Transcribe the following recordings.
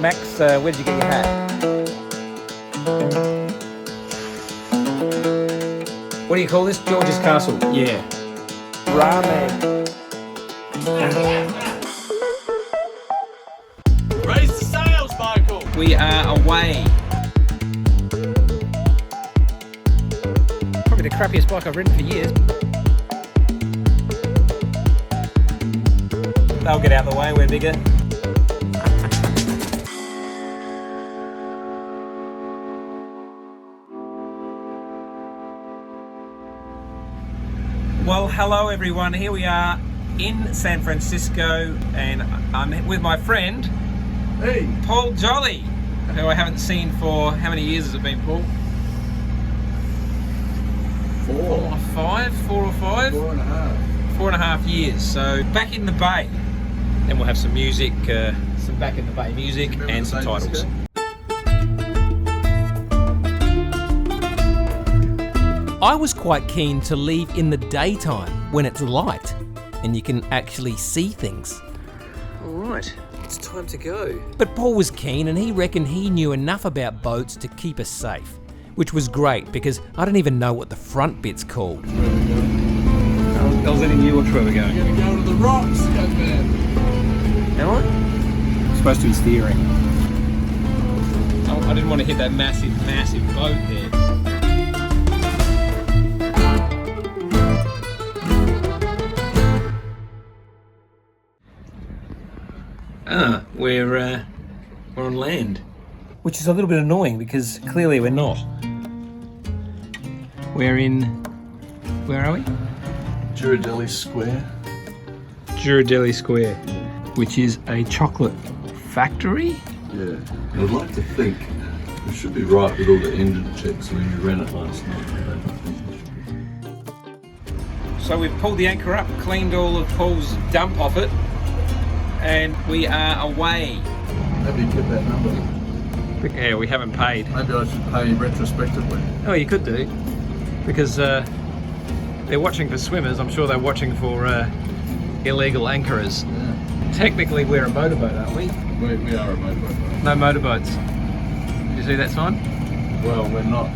Max, where did you get your hat? What do you call this? George's Castle? Yeah. Ramen. Raise the sails, Michael! We are away. Probably the crappiest bike I've ridden for years. They'll get out of the way, we're bigger. Well, hello everyone. Here we are in San Francisco, and I'm with my friend, Paul Jolly, who I haven't seen for, how many years has it been, Paul? 4 or 5? 4 or 5? 4.5. 4.5 years. So back in the Bay. Then we'll have some music, some back in the Bay music, and some titles. I was quite keen to leave in the daytime when it's light and you can actually see things. Alright, it's time to go. But Paul was keen and he reckoned he knew enough about boats to keep us safe, which was great because I don't even know what the front bit's called. I was letting you watch where we're going. You're going to go to the rocks, young man. Am I? I'm supposed to be steering. I didn't want to hit that massive boat there. We're on land, which is a little bit annoying because clearly we're not. We're in, where are we? Ghirardelli Square. Ghirardelli Square, which is a chocolate factory. Yeah, I'd like to think we should be right with all the engine checks when we ran it last night. So we've pulled the anchor up, cleaned all of Paul's dump off it, and we are away. Maybe get that number. Yeah, we haven't paid. Maybe I should pay retrospectively. Oh, you could do, because they're watching for swimmers. I'm sure they're watching for illegal anchorers. Yeah. Technically, we're a motorboat, aren't we? We are a motorboat. No motorboats. Did you see that sign? Well, we're not.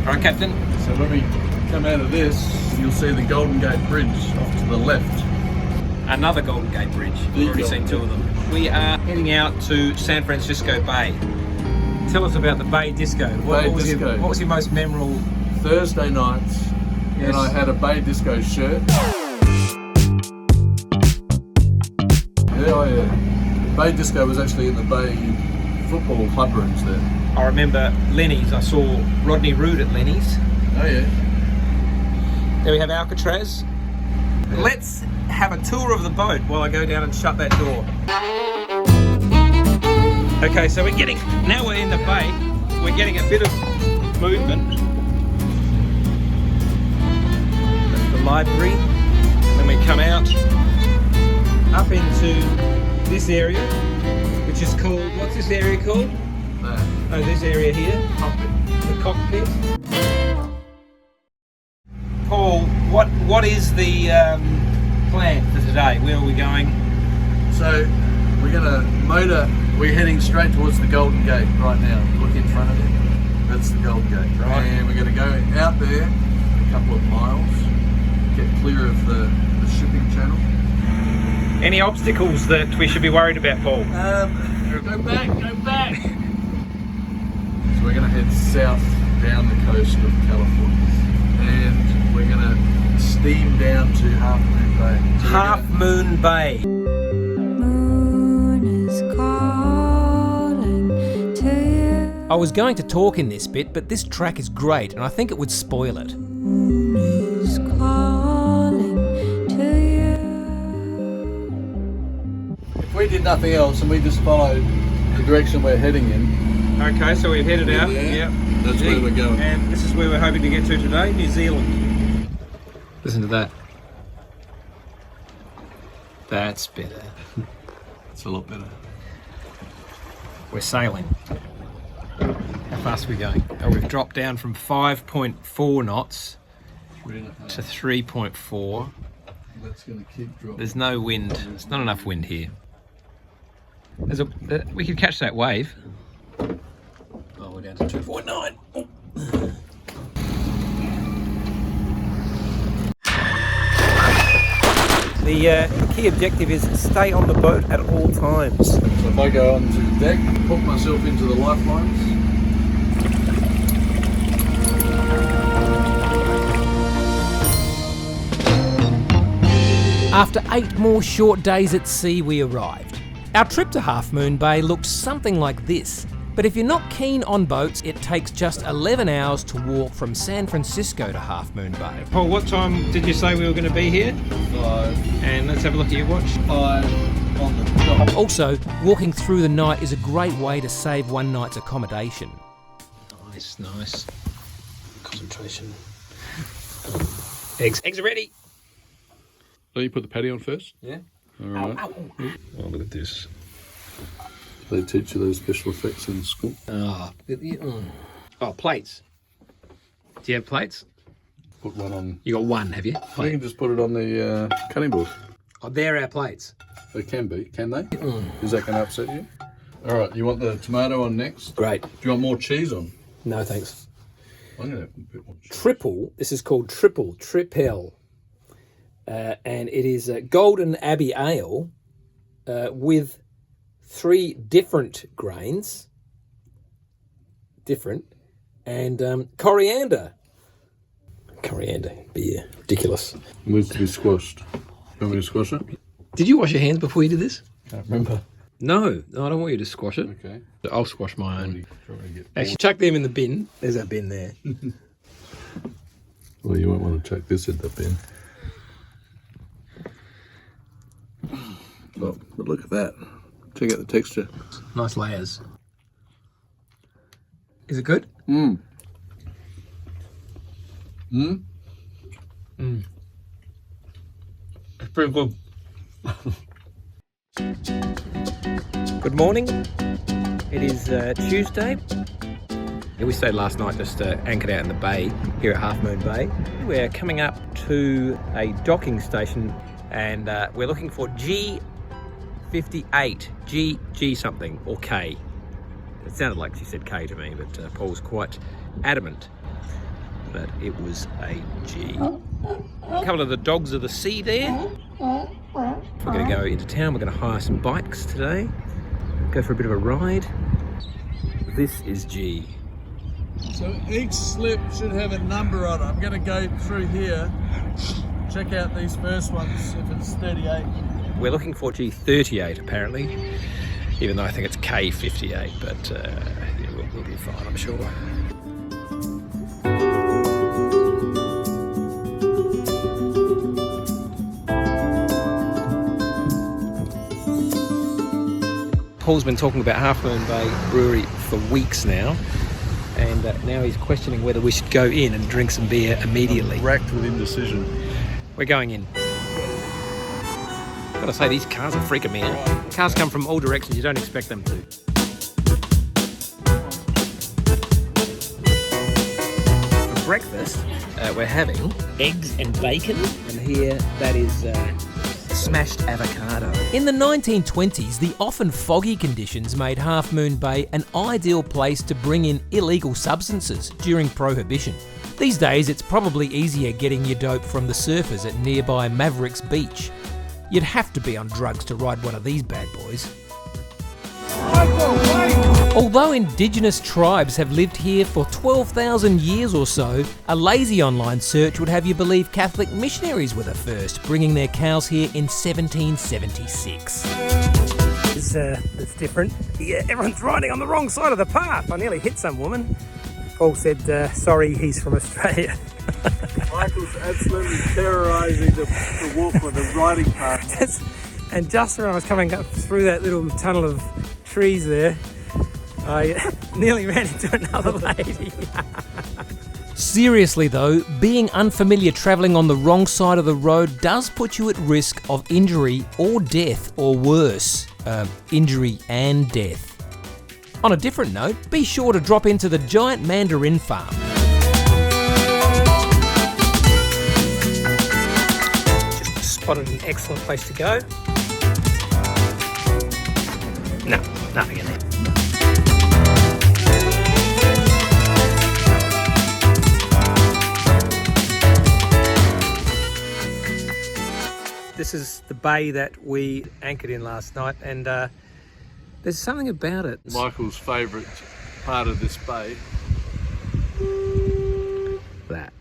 Right, Captain? So when we come out of this, you'll see the Golden Gate Bridge off to the left. Another Golden Gate Bridge. We've already seen 2 of them. We are heading out to San Francisco Bay. Tell us about the Bay Disco. What was your most memorable? Thursday nights, Yes. and I had a Bay Disco shirt. Yeah. Bay Disco was actually in the Bay football club rooms there. I remember Lenny's. I saw Rodney Rood at Lenny's. Oh yeah. There we have Alcatraz. Yeah. Let's have a tour of the boat while I go down and shut that door. Okay, so now we're in the bay, we're getting a bit of movement. That's the library. Then we come out up into this area, which is called, what's this area called? Oh, this area here. Cockpit. The cockpit. Paul, what is the plan for today? Where are we going? So we're heading straight towards the Golden Gate right now. Look in front of you. That's the Golden Gate. Right. And we're going to go out there a couple of miles, get clear of the shipping channel. Any obstacles that we should be worried about, Paul? Go back. So we're going to head south down the coast of California. And we're going to steam down to Half Moon Bay. So Half Moon Bay. I was going to talk in this bit, but this track is great and I think it would spoil it. if we did nothing else and we just followed the direction we're heading in, Okay, so we've headed out. Yeah, Yep. that's where we're going. And this is where we're hoping to get to today, New Zealand. Listen to that. That's better. it's a lot better. We're sailing. How fast are we going? Oh, we've dropped down from 5.4 knots to 3.4. That's going to keep dropping. There's no wind. There's not enough wind here. We could catch that wave. Oh, we're down to 2.9. The key objective is stay on the boat at all times. So if I go onto the deck, hook myself into the lifelines. After 8 more short days at sea, we arrived. Our trip to Half Moon Bay looked something like this. But if you're not keen on boats, it takes just 11 hours to walk from San Francisco to Half Moon Bay. Paul, what time did you say we were going to be here? 5. And let's have a look at your watch. 5 on the dot. Also, walking through the night is a great way to save one night's accommodation. Nice. Concentration. Eggs are ready. So you put the patty on first? Yeah. All right. Ow. Oh, look at this. They teach you those special effects in school. Oh, plates. Do you have plates? Put one on. You got one, have you? You can just put it on the cutting board. Oh, they're our plates. They can be, can they? Is that going to upset you? All right, you want the tomato on next? Great. Do you want more cheese on? No, thanks. I'm going to have a bit more cheese. Triple. This is called Tripel. And it is a Golden Abbey Ale with 3 different grains. And coriander. Coriander beer. Ridiculous. It needs to be squashed. You want me to squash it? Did you wash your hands before you did this? Can't remember. No, I don't want you to squash it. Okay. I'll squash my own. Trying to get Actually, chuck them in the bin. There's our bin there. Well, you won't want to chuck this in the bin. Oh, but look at that. Check out the texture. Nice layers. Is it good? It's pretty good. Good morning. It is Tuesday. We stayed last night, just anchored out in the bay here at Half Moon Bay. We're coming up to a docking station and we're looking for G58, G something, or K. It sounded like she said K to me, but Paul was quite adamant that it was a G. A couple of the dogs of the sea there. We're going to go into town, we're going to hire some bikes today, go for a bit of a ride. This is G. So each slip should have a number on it. I'm going to go through here, check out these first ones, if it's 38. We're looking for G38 apparently, even though I think it's K58, but yeah, we'll be fine, I'm sure. Paul's been talking about Half Moon Bay Brewery for weeks now, and now he's questioning whether we should go in and drink some beer immediately. I'm racked with indecision. We're going in. I've got to say, these cars are freaking me out. Cars come from all directions, you don't expect them to. For breakfast, we're having eggs and bacon, and here that is smashed avocado. In the 1920s, the often foggy conditions made Half Moon Bay an ideal place to bring in illegal substances during Prohibition. These days, it's probably easier getting your dope from the surfers at nearby Mavericks Beach. You'd have to be on drugs to ride one of these bad boys. Although indigenous tribes have lived here for 12,000 years or so, a lazy online search would have you believe Catholic missionaries were the first, bringing their cows here in 1776. It's different. Yeah, everyone's riding on the wrong side of the path. I nearly hit some woman. Paul said, sorry, he's from Australia. Michael's absolutely terrorising the walk on the riding path. And just when I was coming up through that little tunnel of trees there, I nearly ran into another lady. Seriously though, being unfamiliar travelling on the wrong side of the road does put you at risk of injury or death, or worse, injury and death. On a different note, be sure to drop into the giant mandarin farm. Just spotted an excellent place to go. No, nothing in there. This is the bay that we anchored in last night, and there's something about it. Michael's favourite part of this bay. That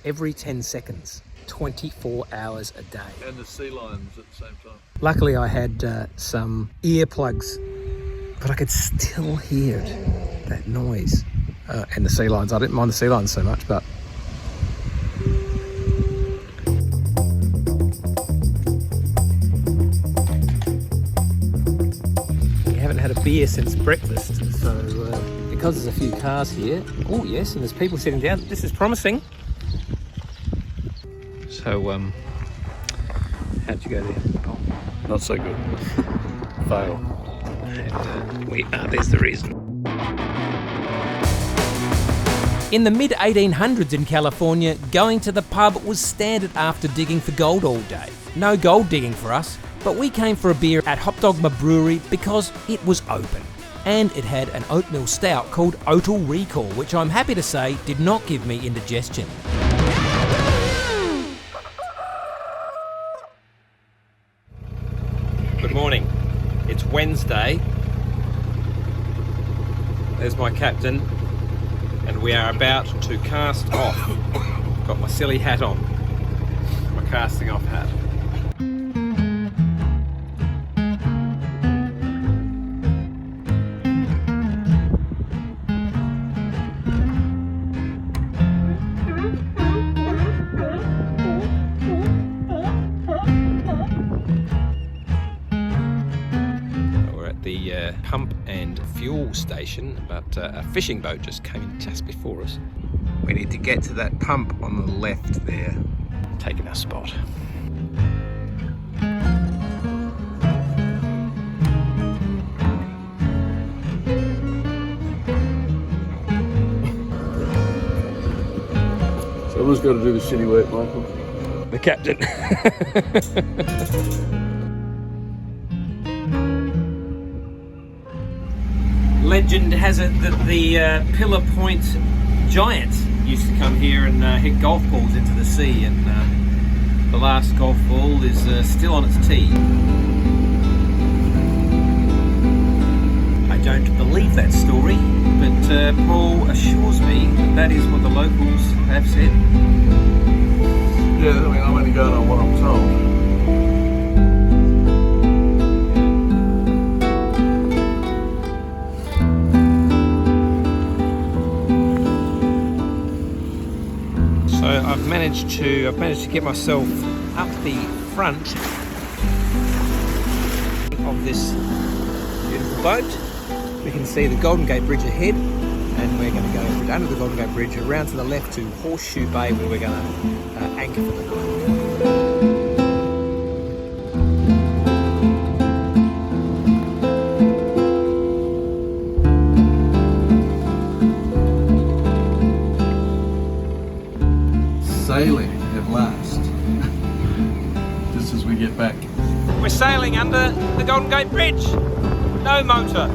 every 10 seconds, 24 hours a day. And the sea lions at the same time. Luckily I had some earplugs, but I could still hear it, that noise. And the sea lions. I didn't mind the sea lions so much, but had a beer since breakfast, so because there's a few cars here, oh yes, and there's people sitting down, this is promising. So how'd you go there? Oh. Not so good. Fail. And there's the reason. In the mid-1800s in California, going to the pub was standard after digging for gold all day. No gold digging for us, but we came for a beer at Hot Dogma Brewery because it was open. And it had an oatmeal stout called Oatal Recall, which I'm happy to say did not give me indigestion. Good morning. It's Wednesday. There's my captain, and we are about to cast off. Got my silly hat on, my casting off hat. The pump and fuel station, but a fishing boat just came in just before us. We need to get to that pump on the left there, taking our spot. Someone's got to do the shitty work, Michael. The captain. Legend has it that the Pillar Point Giants used to come here and hit golf balls into the sea, and the last golf ball is still on its tee. I don't believe that story, but Paul assures me that that is what the locals have said. Yeah, I mean, I'm only going on what I'm told. So I've managed to get myself up the front of this beautiful boat. We can see the Golden Gate Bridge ahead, and we're going to go under the Golden Gate Bridge around to the left to Horseshoe Bay, where we're going to anchor for the night. Sailing at last, just as we get back. We're sailing under the Golden Gate Bridge. No motor.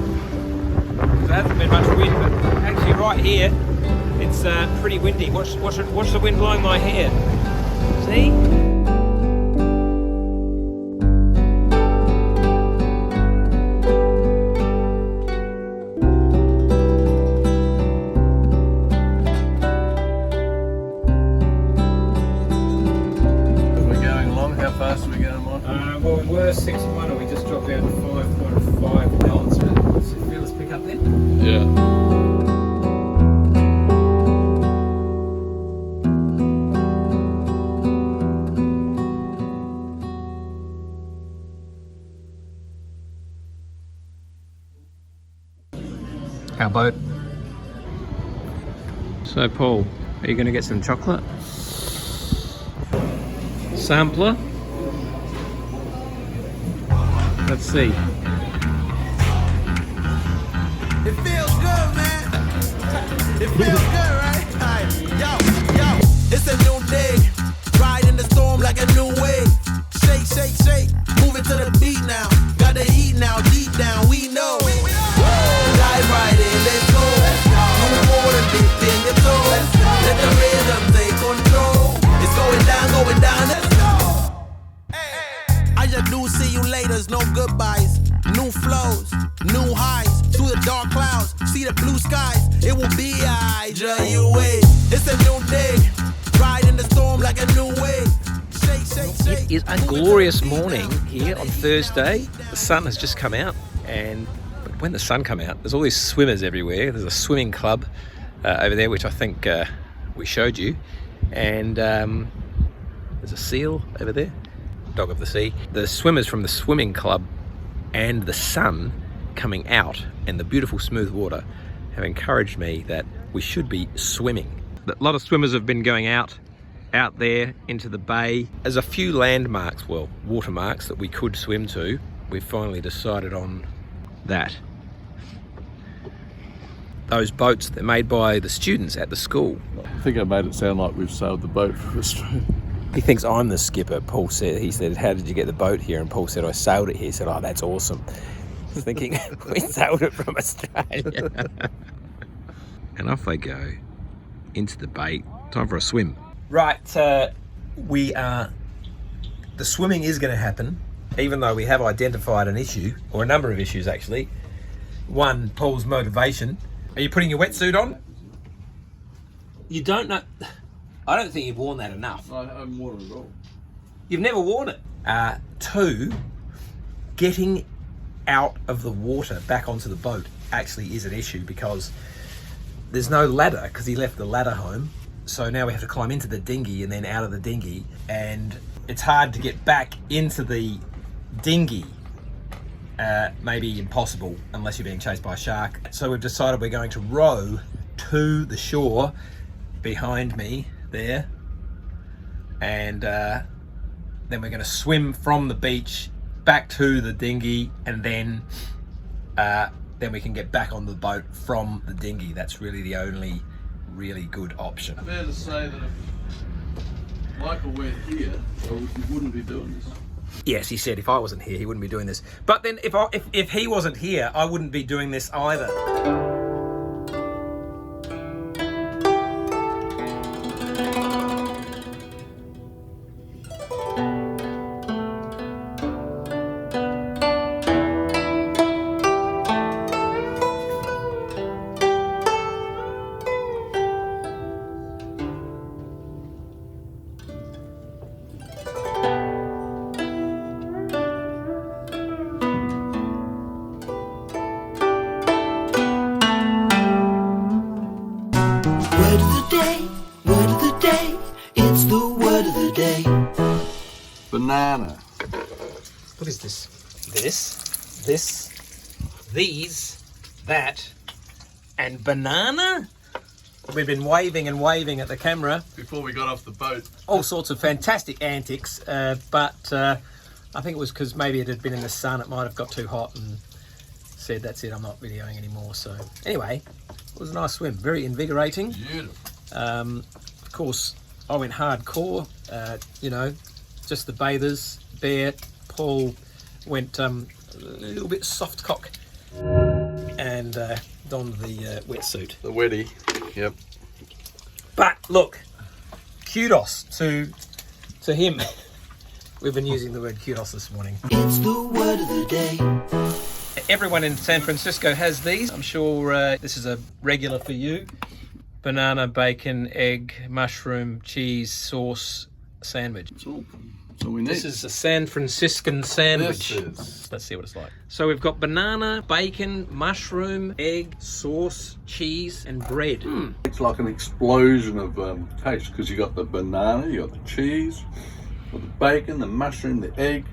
There hasn't been much wind, but actually right here, it's pretty windy. Watch the wind blowing my hair. See? Well, we were 61 and we just dropped down to 5.5 knots. So feel us pick up then? Yeah. Our boat. So Paul, are you going to get some chocolate? Sampler? Let's see. It feels good, man. It feels good, right? Yo, it's a new day. Ride in the storm like a new wave. Shake, shake, shake. Move it to the beat now. Got the heat now, deep down. We know flows, new highs through the dark clouds. See the blue skies, it will be I. J-U-A. It's a new day, ride in the storm like a new wave. Shake, shake, shake. It is a glorious morning here on Thursday. The sun has just come out, and when the sun come out, there's all these swimmers everywhere. There's a swimming club over there, which I think we showed you, and there's a seal over there, dog of the sea. The swimmers from the swimming club and the sun coming out and the beautiful smooth water have encouraged me that we should be swimming. A lot of swimmers have been going out there into the bay. There's a few landmarks, well, watermarks that we could swim to. We've finally decided on that. Those boats, they're made by the students at the school. I think I made it sound like we've sailed the boat from Australia. He thinks I'm the skipper, Paul said. He said, how did you get the boat here? And Paul said, I sailed it here. He said, oh, that's awesome. I was thinking, we sailed it from Australia. And off they go into the bay. Time for a swim. Right, the swimming is going to happen, even though we have identified an issue, or a number of issues actually. One, Paul's motivation. Are you putting your wetsuit on? You don't know. I don't think you've worn that enough. I haven't worn it at all. You've never worn it. Two, getting out of the water back onto the boat actually is an issue because there's no ladder because he left the ladder home. So now we have to climb into the dinghy and then out of the dinghy, and it's hard to get back into the dinghy. Maybe impossible unless you're being chased by a shark. So we've decided we're going to row to the shore behind me there, and then we're going to swim from the beach back to the dinghy, and then we can get back on the boat from the dinghy. That's really the only really good option. Fair to say that if Michael weren't here, he wouldn't be doing this. Yes, he said if I wasn't here, he wouldn't be doing this. But then if he wasn't here, I wouldn't be doing this either. Word of the day, it's the word of the day. Banana. What is this? These, that, and banana? We've been waving and waving at the camera. Before we got off the boat. All sorts of fantastic antics, but I think it was because maybe it had been in the sun, it might have got too hot and said, that's it, I'm not videoing anymore. So anyway, it was a nice swim, very invigorating. Beautiful. Of course, I went hardcore, just the bathers. Bear, Paul went a little bit soft cock and donned the wetsuit. The wetty, yep. But look, kudos to him. We've been using the word kudos this morning. It's the word of the day. Everyone in San Francisco has these. I'm sure this is a regular for you. Banana, bacon, egg, mushroom, cheese, sauce, sandwich. That's all we need. This is a San Franciscan Sandwich. Let's see what it's like. So we've got banana, bacon, mushroom, egg, sauce, cheese, and bread. It's like an explosion of taste because you got the banana, you got the cheese, you got the bacon, the mushroom, the egg,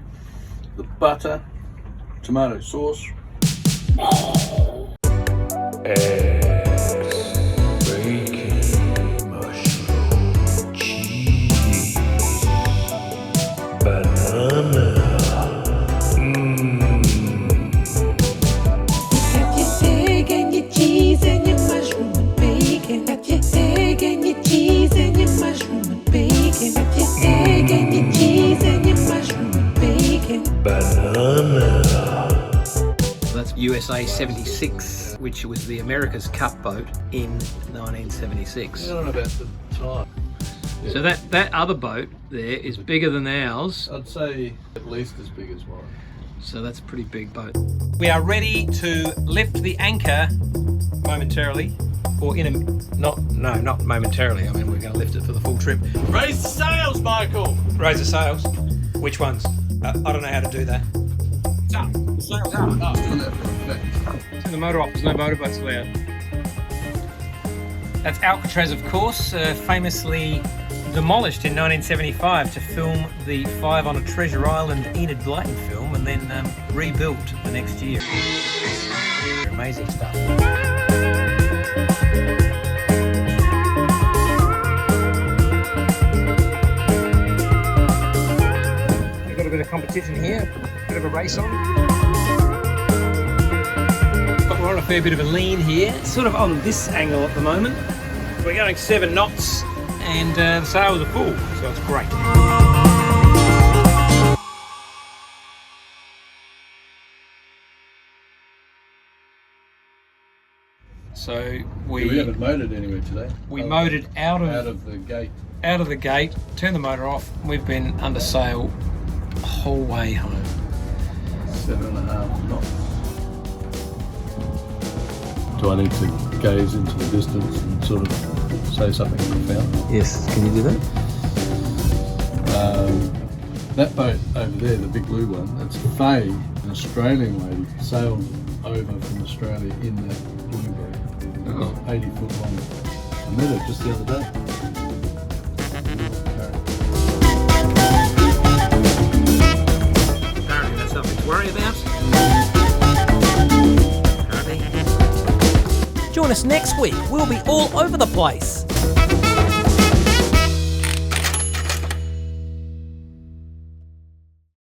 the butter, tomato sauce. USA 76, which was the America's Cup boat in 1976. I don't know about the time. Yeah. So that other boat there is bigger than ours. I'd say at least as big as mine. so that's a pretty big boat. We are ready to lift the anchor momentarily, or not momentarily. I mean, we're going to lift it for the full trip. Raise the sails, Michael! Raise the sails. Which ones? I don't know how to do that. It's up. The sails up. Turn the motor off. There's no motorboats allowed. That's Alcatraz, of course, famously demolished in 1975 to film the Five on a Treasure Island Enid Blyton film, and then rebuilt the next year. Amazing stuff. We've got a bit of competition here, a bit of a race on. But we're on a fair bit of a lean here, sort of on this angle at the moment. We're going 7 knots. And the sails are full, so it's great. So we haven't motored anywhere today. We motored out of the gate. Out of the gate, turned the motor off. We've been under sail the whole way home. 7.5 knots. Do I need to gaze into the distance and sort of say something profound? Yes, can you do that? That boat over there, the big blue one, that's Faye, an Australian lady, sailed over from Australia in that blueberry. It was 80 foot long. I met her just the other day. Apparently that's something to worry about. Join us next week. We'll be all over the place.